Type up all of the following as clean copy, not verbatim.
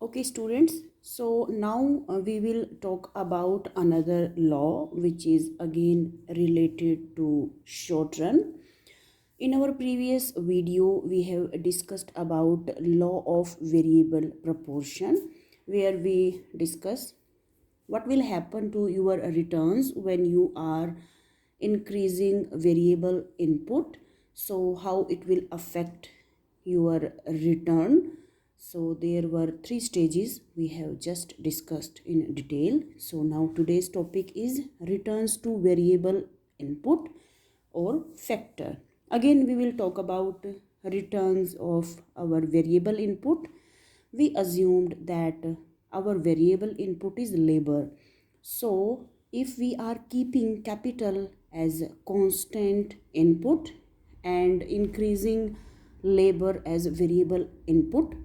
Okay, students. So now we will talk about another law which is again related to short run. In our previous video, we have discussed about law of variable proportion, where we discuss what will happen to your returns when you are increasing variable input. So how it will affect your return. So there were three stages we have just discussed in detail. So now today's topic is returns to variable input or factor. Again we will talk about returns of our variable input. We assumed that our variable input is labor. So if we are keeping capital as constant input and increasing labor as variable input,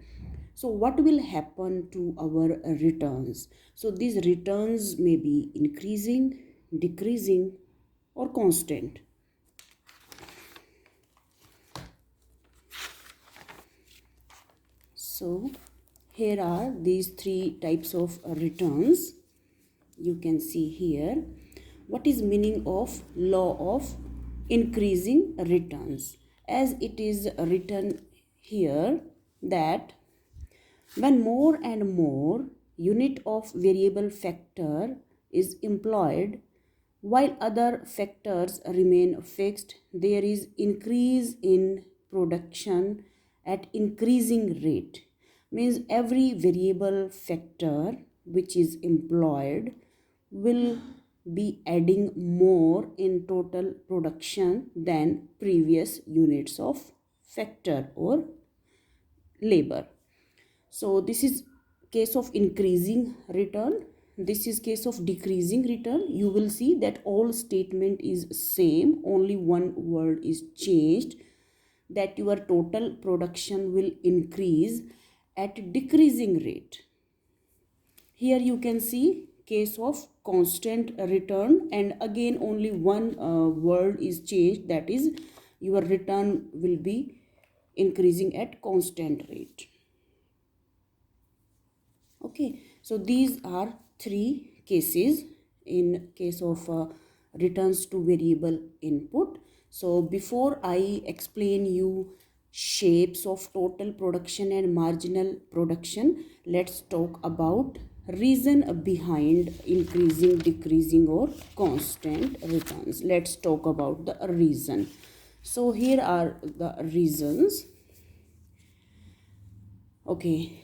so what will happen to our returns? So these returns may be increasing, decreasing, or constant. So here are these three types of returns. You can see here what is meaning of law of increasing returns, as it is written here that when more and more unit of variable factor is employed while other factors remain fixed, there is increase in production at increasing rate. Means every variable factor which is employed will be adding more in total production than previous units of factor or labor. So this is case of increasing return. This is case of decreasing return. You will see that all statement is same, only one word is changed, that your total production will increase at decreasing rate. Here you can see case of constant return, and again only one word is changed, that is your return will be increasing at constant rate. Okay, so these are three cases in case of returns to variable input. So before I explain you shapes of total production and marginal production, let's talk about reason behind increasing, decreasing, or constant returns. Let's talk about the reason. So here are the reasons. Okay,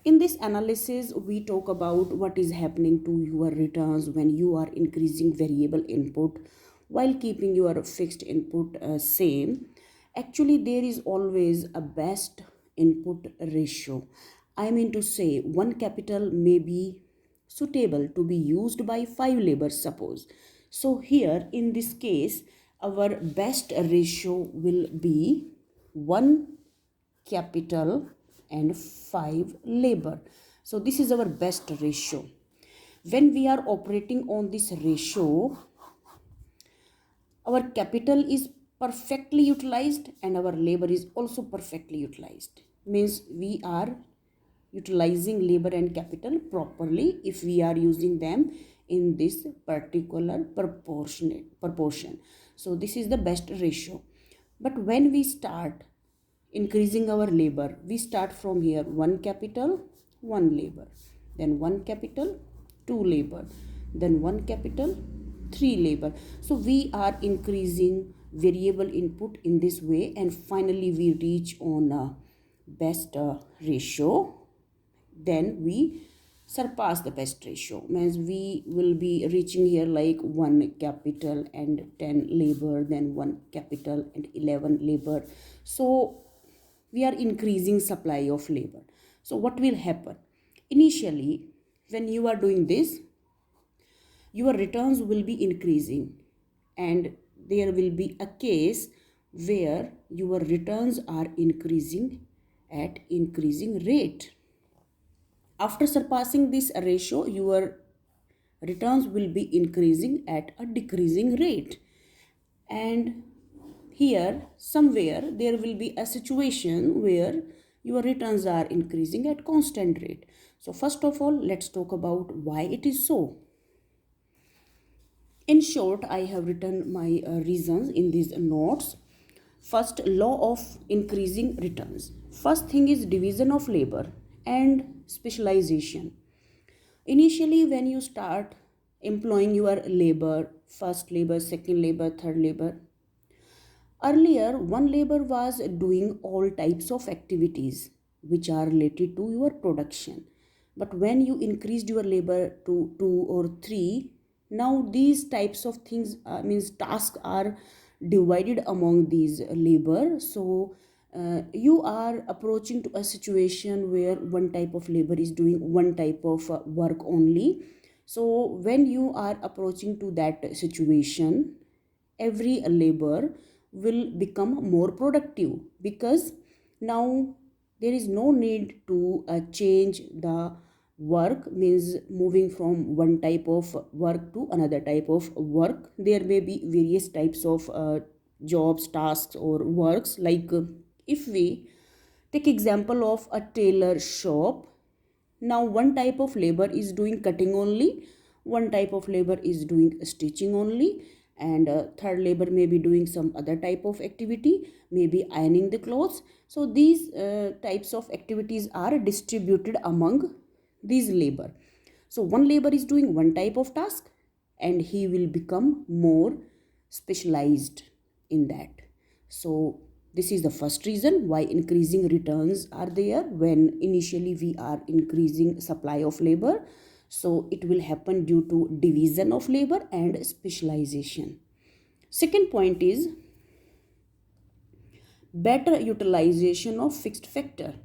in this analysis, we talk about what is happening to your returns when you are increasing variable input while keeping your fixed input same. Actually, there is always a best input ratio. I mean to say, one capital may be suitable to be used by 5 laborers, suppose. So here, in this case, our best ratio will be 1 capital and 5 labor. So this is our best ratio. When we are operating on this ratio, our capital is perfectly utilized and our labor is also perfectly utilized. Means we are utilizing labor and capital properly if we are using them in this particular proportion. So this is the best ratio. But when we start increasing our labor, we start from here: 1 capital, 1 labor, then 1 capital, 2 labor, then 1 capital, 3 labor. So we are increasing variable input in this way, and finally we reach on a best ratio. Then we surpass the best ratio, means we will be reaching here like 1 capital and 10 labor, then 1 capital and 11 labor. So we are increasing supply of labor. So what will happen? Initially, when you are doing this, your returns will be increasing, and there will be a case where your returns are increasing at increasing rate. After surpassing this ratio, your returns will be increasing at a decreasing rate. And here somewhere there will be a situation where your returns are increasing at constant rate. So first of all, let's talk about why it is so. In short, I have written my reasons in these notes. First, law of increasing returns. First thing is division of labor and specialization. Initially, when you start employing your labor, first labor, second labor, third labor, earlier one labor was doing all types of activities which are related to your production. But when you increased your labor to two or three, now these types of things means tasks are divided among these labor. So you are approaching to a situation where one type of labor is doing one type of work only. So when you are approaching to that situation, every labor will become more productive, because now there is no need to change the work, means moving from one type of work to another type of work. There may be various types of jobs, tasks or works, like if we take example of a tailor shop. Now one type of labor is doing cutting only, one type of labor is doing stitching only, and third labor may be doing some other type of activity, maybe ironing the clothes. So these types of activities are distributed among these labor. So one labor is doing one type of task and he will become more specialized in that. So this is the first reason why increasing returns are there when initially we are increasing supply of labor. So it will happen due to division of labor and specialization. Second point is better utilization of fixed factor.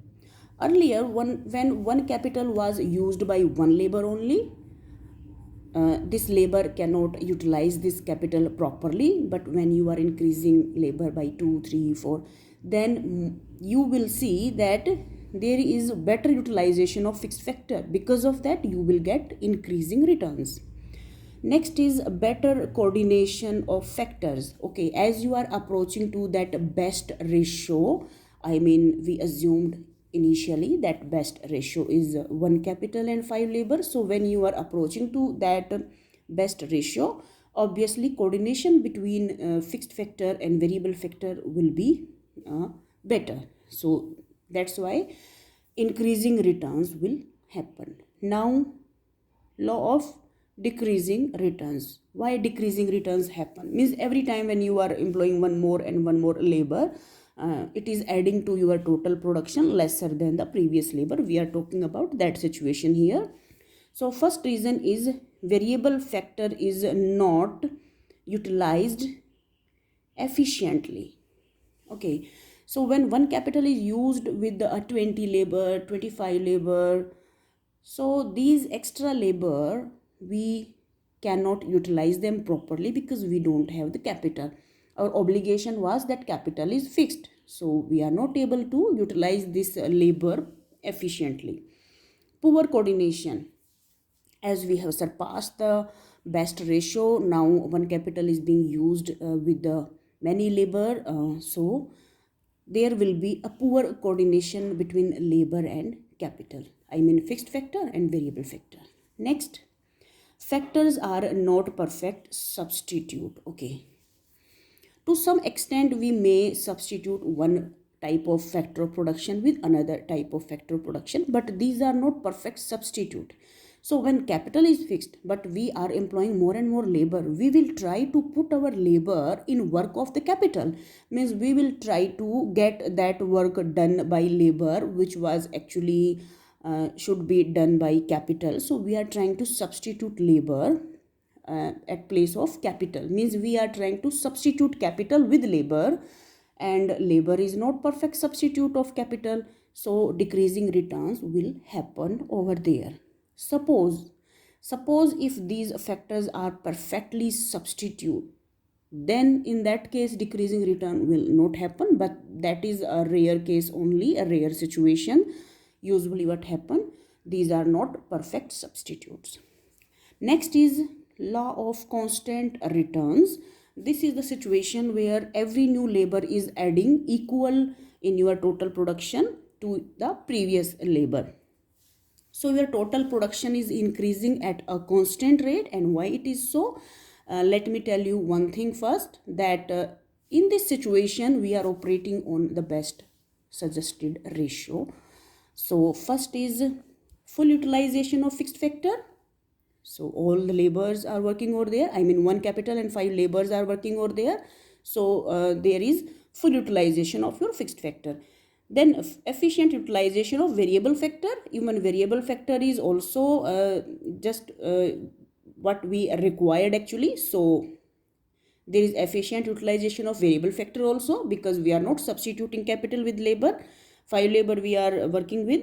Earlier, when one capital was used by one labor only, this labor cannot utilize this capital properly. But when you are increasing labor by 2, 3, 4, then you will see that there is better utilization of fixed factor. Because of that, you will get increasing returns. Next is better coordination of factors. Okay, as you are approaching to that best ratio, I mean, we assumed initially that best ratio is one capital and five labor. So when you are approaching to that best ratio, obviously coordination between fixed factor and variable factor will be better. So that's why increasing returns will happen. Now, law of decreasing returns. Why decreasing returns happen? Means every time when you are employing one more and one more labor, it is adding to your total production lesser than the previous labor. We are talking about that situation here. So first reason is variable factor is not utilized efficiently. Okay, so when one capital is used with a 20 labor, 25 labor, so these extra labor, we cannot utilize them properly because we don't have the capital. Our obligation was that capital is fixed. So we are not able to utilize this labor efficiently. Poor coordination. As we have surpassed the best ratio, now one capital is being used with the many labor. So there will be a poor coordination between labor and capital. I mean fixed factor and variable factor. Next, factors are not perfect substitute. Okay, to some extent we may substitute one type of factor of production with another type of factor of production, but these are not perfect substitute. So when capital is fixed but we are employing more and more labor, we will try to put our labor in work of the capital. Means we will try to get that work done by labor which was actually should be done by capital. So we are trying to substitute labor at place of capital. Means we are trying to substitute capital with labor, and labor is not perfect substitute of capital. So decreasing returns will happen over there. Suppose if these factors are perfectly substitute, then in that case decreasing return will not happen, but that is a rare case only, a rare situation. Usually what happen, these are not perfect substitutes. Next is law of constant returns. This is the situation where every new labor is adding equal in your total production to the previous labor. So your total production is increasing at a constant rate. And why it is so? Let me tell you one thing first, that in this situation we are operating on the best suggested ratio. So first is full utilization of fixed factor. So all the laborers are working over there. I mean 1 capital and 5 laborers are working over there. So there is full utilization of your fixed factor. Then efficient utilization of variable factor. Even variable factor is also just what we required actually. So there is efficient utilization of variable factor also, because we are not substituting capital with labor. 5 labor we are working with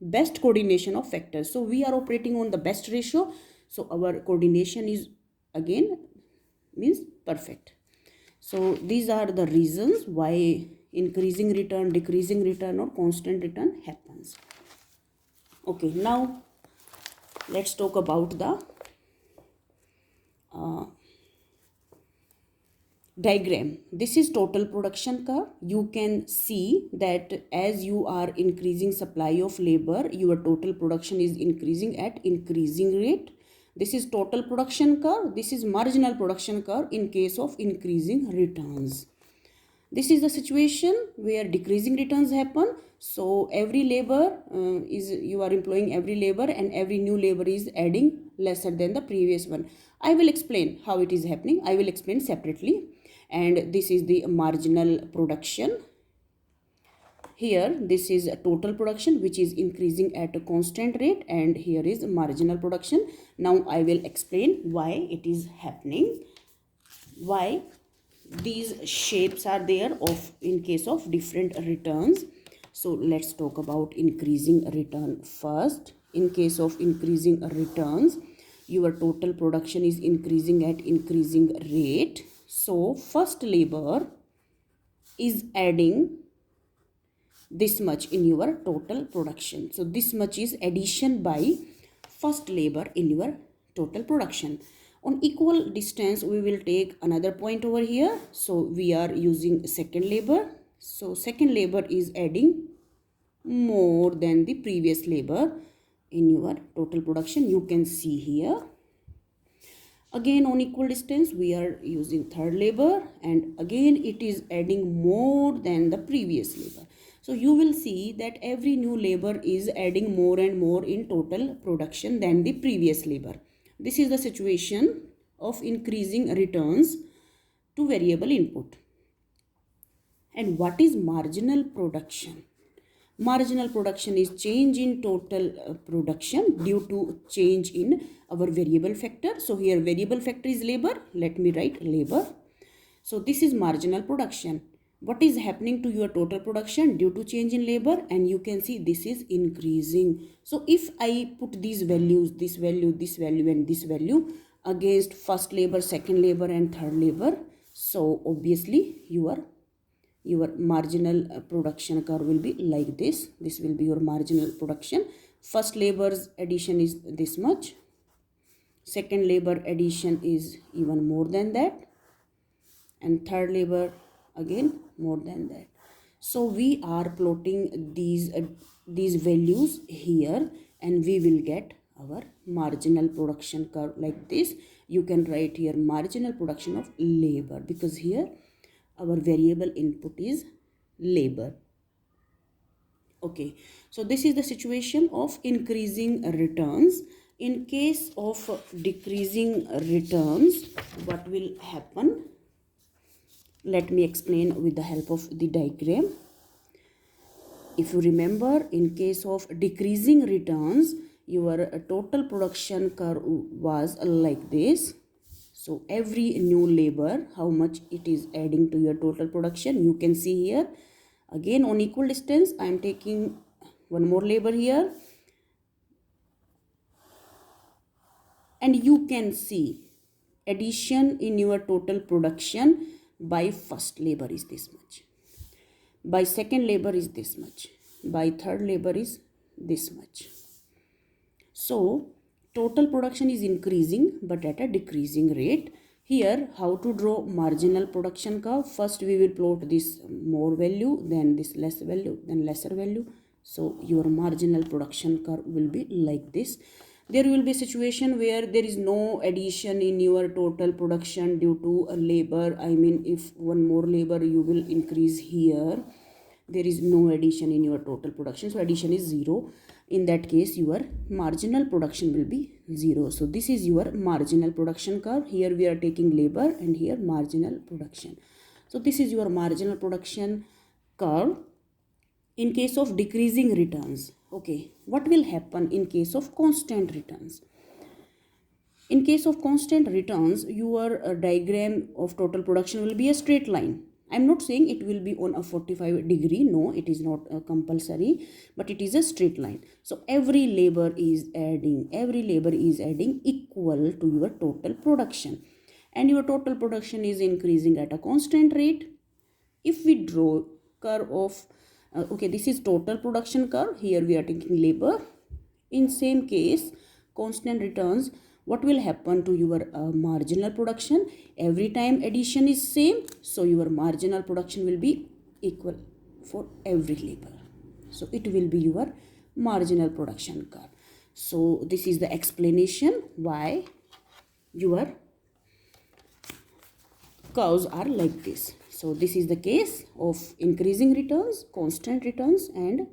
best coordination of factors. So we are operating on the best ratio. So our coordination is again means perfect. So these are the reasons why increasing return, decreasing return or constant return happens. Okay, now let's talk about the diagram. This is total production curve. You can see that as you are increasing supply of labor, your total production is increasing at increasing rate. This is total production curve. This is marginal production curve in case of increasing returns. This is the situation where decreasing returns happen. So every labor you are employing every labor, and every new labor is adding lesser than the previous one. I will explain how it is happening. I will explain separately. And this is the marginal production. Here this is a total production which is increasing at a constant rate, and here is marginal production. Now I will explain why it is happening, why these shapes are there of in case of different returns. So let's talk about increasing return first. In case of increasing returns, your total production is increasing at increasing rate. So first labor is adding this much in your total production. So this much is addition by first labor in your total production. On equal distance, we will take another point over here. So we are using second labor. So second labor is adding more than the previous labor in your total production. You can see here. Again on equal distance, we are using third labor, and again it is adding more than the previous labor. So you will see that every new labor is adding more and more in total production than the previous labor. This is the situation of increasing returns to variable input. And what is marginal production? Marginal production is change in total production due to change in our variable factor. So here variable factor is labor. Let me write labor. So this is marginal production. What is happening to your total production due to change in labor? And you can see this is increasing. So if I put these values, this value, this value and this value against first labor, second labor and third labor, so obviously your marginal production curve will be like this. This will be your marginal production. First labor's addition is this much. Second labor addition is even more than that. And third labor again more than that. So we are plotting these values here, and we will get our marginal production curve like this. You can write here marginal production of labor, because here our variable input is labor. Okay, so this is the situation of increasing returns. In case of decreasing returns, what will happen? Let me explain with the help of the diagram. If you remember, in case of decreasing returns, your total production curve was like this. So every new labor, how much it is adding to your total production, you can see here. Again on equal distance, I am taking one more labor here. And you can see addition in your total production by first labor is this much. By second labor is this much. By third labor is this much. So total production is increasing but at a decreasing rate. Here, how to draw marginal production curve? First we will plot this more value, then this less value, then lesser value, So your marginal production curve will be like this. There will be a situation where there is no addition in your total production due to a labor. I mean, if one more labor you will increase here, there is no addition in your total production, so addition is 0. In that case your marginal production will be 0. So this is your marginal production curve. Here we are taking labor and here marginal production. So this is your marginal production curve in case of decreasing returns. Okay, what will happen in case of constant returns? In case of constant returns, your diagram of total production will be a straight line. I'm not saying it will be on a 45 degree. No, it is not compulsory, but it is a straight line. So every labor is adding equal to your total production. And your total production is increasing at a constant rate. If we draw curve of, okay, this is total production curve. Here we are taking labor. In same case, constant returns, what will happen to your marginal production? Every time addition is same, so your marginal production will be equal for every labor. So it will be your marginal production curve. So this is the explanation why your curves are like this. So this is the case of increasing returns, constant returns, and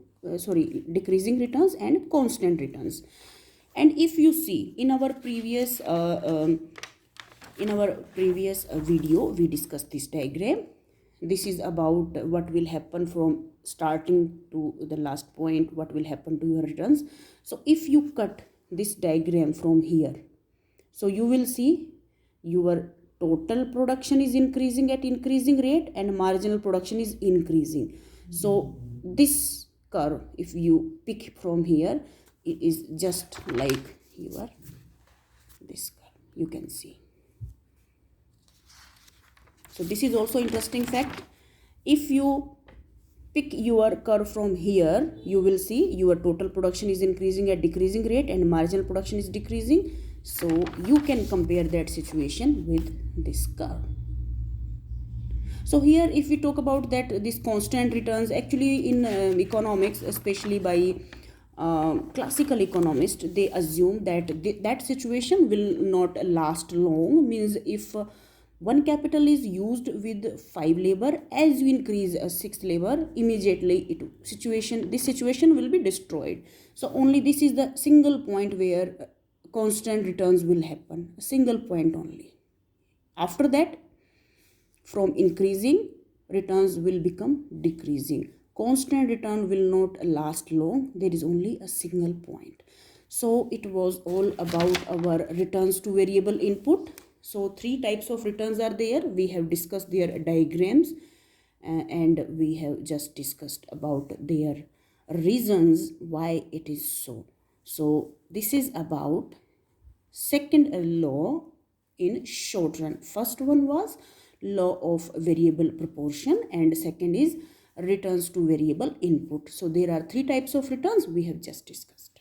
decreasing returns and constant returns. And if you see in our previous video, we discussed this diagram. This is about what will happen from starting to the last point, what will happen to your returns. So if you cut this diagram from here, so you will see your total production is increasing at increasing rate and marginal production is increasing. So this curve, if you pick from here, it is just like your this curve, you can see. So this is also interesting fact. If you pick your curve from here, you will see your total production is increasing at decreasing rate and marginal production is decreasing. So you can compare that situation with this curve. So here if we talk about that, this constant returns, actually in economics, especially by classical economists, they assume that that situation will not last long. Means if one capital is used with 5 labor, as you increase a 6th labor, immediately this situation will be destroyed. So only this is the single point where constant returns will happen, a single point only. After that, from increasing, returns will become decreasing. Constant return will not last long. There is only a single point. So it was all about our returns to variable input. So 3 types of returns are there. We have discussed their diagrams and we have just discussed about their reasons why it is so. So this is about second law in short run. First one was law of variable proportion and second is returns to variable input. So there are 3 types of returns we have just discussed.